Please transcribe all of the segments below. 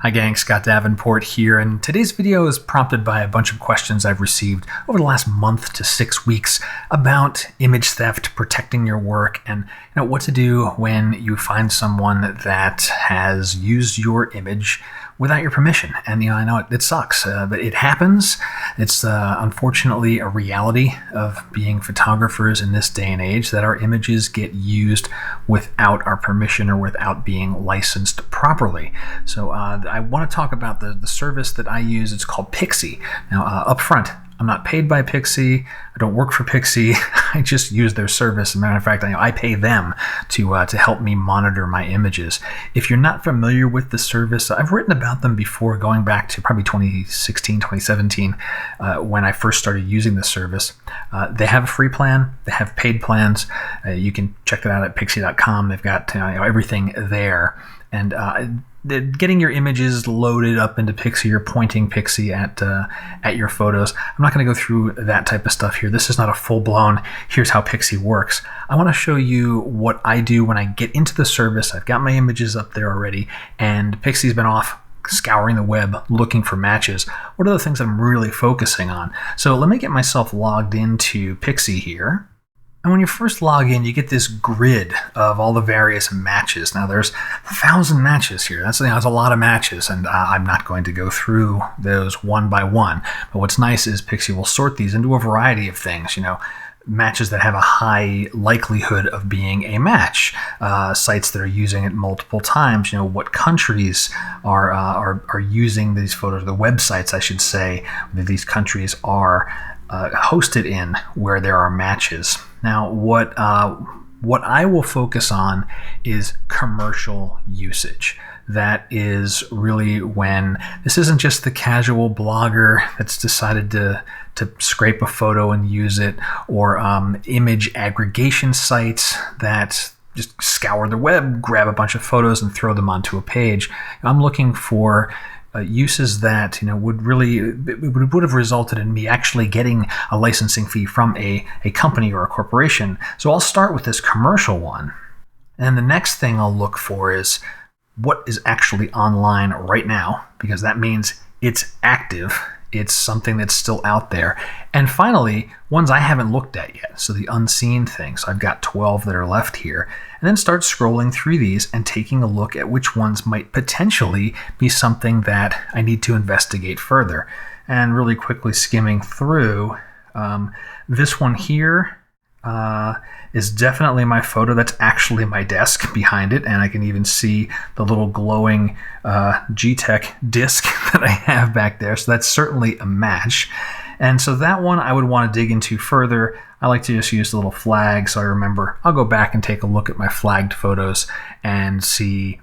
Hi gang, Scott Davenport here, and today's video is prompted by a bunch of questions I've received over the last month to 6 weeks about image theft, protecting your work, and what to do when you find someone that has used your image without your permission. And I know it sucks, but it happens. It's unfortunately a reality of being photographers in this day and age that our images get used without our permission or without being licensed properly. So I want to talk about the service that I use. It's called Pixsy. Now, up front, I'm not paid by Pixsy. I don't work for Pixsy. I just use their service. As a matter of fact, I pay them to help me monitor my images. If you're not familiar with the service, I've written about them before, going back to probably 2016, 2017, when I first started using the service. They have a free plan. They have paid plans. You can check that out at Pixsy.com. They've got everything there. And getting your images loaded up into Pixsy or pointing Pixsy at your photos. I'm not going to go through that type of stuff here. This is not a full-blown, here's how Pixsy works. I want to show you what I do when I get into the service. I've got my images up there already, and Pixsy's been off scouring the web looking for matches. What are the things I'm really focusing on? So let me get myself logged into Pixsy here. And when you first log in, you get this grid of all the various matches. Now, there's 1,000 matches here. That's a lot of matches, and I'm not going to go through those one by one. But what's nice is Pixsy will sort these into a variety of things. Matches that have a high likelihood of being a match, sites that are using it multiple times. What countries are using these photos, the websites, I should say, that these countries are hosted in, where there are matches. Now, what I will focus on is commercial usage. That is really when this isn't just the casual blogger that's decided to scrape a photo and use it, or image aggregation sites that just scour the web, grab a bunch of photos and throw them onto a page. I'm looking for uses that would have resulted in me actually getting a licensing fee from a company or a corporation. So I'll start with this commercial one. And the next thing I'll look for is what is actually online right now, because that means it's active. It's something that's still out there. And finally, ones I haven't looked at yet. So the unseen things. I've got 12 that are left here. And then start scrolling through these and taking a look at which ones might potentially be something that I need to investigate further. And really quickly skimming through, this one here is definitely my photo. That's actually my desk behind it, and I can even see the little glowing G-Tech disc that I have back there. So that's certainly a match. And so that one I would want to dig into further. I like to just use the little flag so I remember. I'll go back and take a look at my flagged photos and see,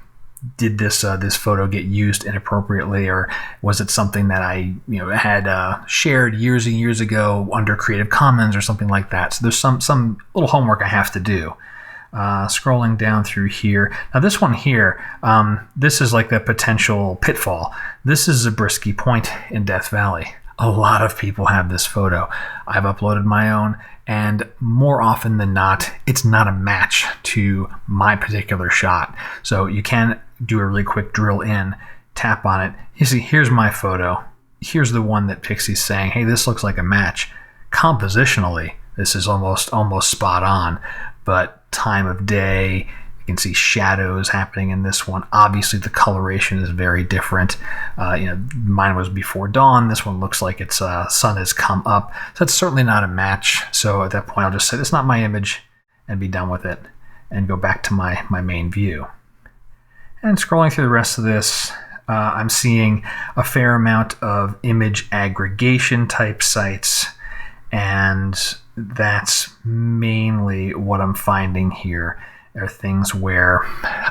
did this photo get used inappropriately, or was it something that I had shared years and years ago under Creative Commons or something like that. So there's some little homework I have to do. Scrolling down through here. Now this one here, this is like the potential pitfall. This is Zabriskie Point in Death Valley. A lot of people have this photo. I've uploaded my own, and more often than not, it's not a match to my particular shot. So you can do a really quick drill in, tap on it. You see, here's my photo. Here's the one that Pixsy's saying, hey, this looks like a match. Compositionally, this is almost spot on, but time of day, you can see shadows happening in this one. Obviously, the coloration is very different. Mine was before dawn. This one looks like it's sun has come up. So it's certainly not a match. So at that point, I'll just say, it's not my image, and be done with it, and go back to my main view. And scrolling through the rest of this, I'm seeing a fair amount of image aggregation type sites, and that's mainly what I'm finding here. Are things where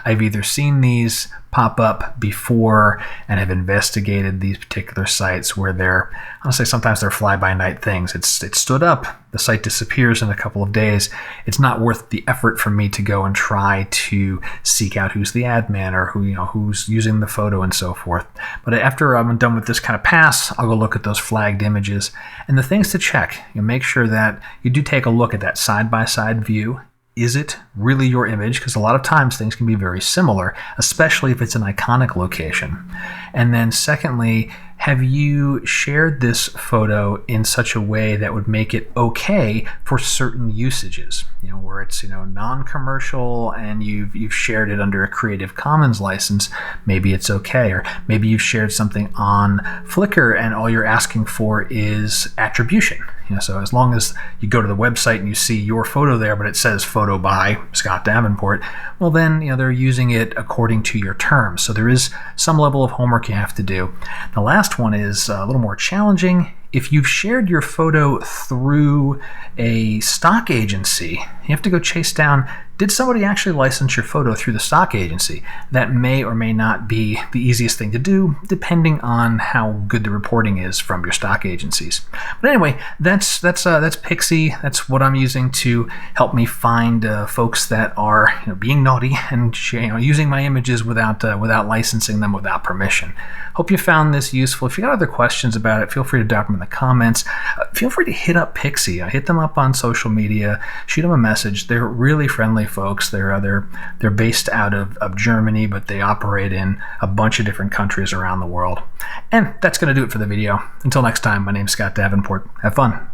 I've either seen these pop up before and have investigated these particular sites where they're, honestly, sometimes they're fly-by-night things. It stood up, the site disappears in a couple of days. It's not worth the effort for me to go and try to seek out who's the admin or who's using the photo and so forth. But after I'm done with this kind of pass, I'll go look at those flagged images. And the things to check, make sure that you do take a look at that side-by-side view. is it really your image? Because a lot of times things can be very similar, especially if it's an iconic location. And then secondly, have you shared this photo in such a way that would make it okay for certain usages? Where it's non-commercial and you've shared it under a Creative Commons license, maybe it's okay. Or maybe you've shared something on Flickr and all you're asking for is attribution. So as long as you go to the website and you see your photo there, but it says photo by Scott Davenport, well then they're using it according to your terms. So there is some level of homework you have to do. The last one is a little more challenging. If you've shared your photo through a stock agency, you have to go chase down, did somebody actually license your photo through the stock agency? That may or may not be the easiest thing to do, depending on how good the reporting is from your stock agencies. But anyway, that's Pixsy. That's what I'm using to help me find folks that are being naughty and using my images without licensing them without permission. Hope you found this useful. If you got other questions about it, feel free to drop them in the comments. Feel free to hit up Pixsy. Hit them up on social media. Shoot them a message. They're really friendly folks. They're based out of Germany, but they operate in a bunch of different countries around the world. And that's going to do it for the video. Until next time, my name's Scott Davenport. Have fun.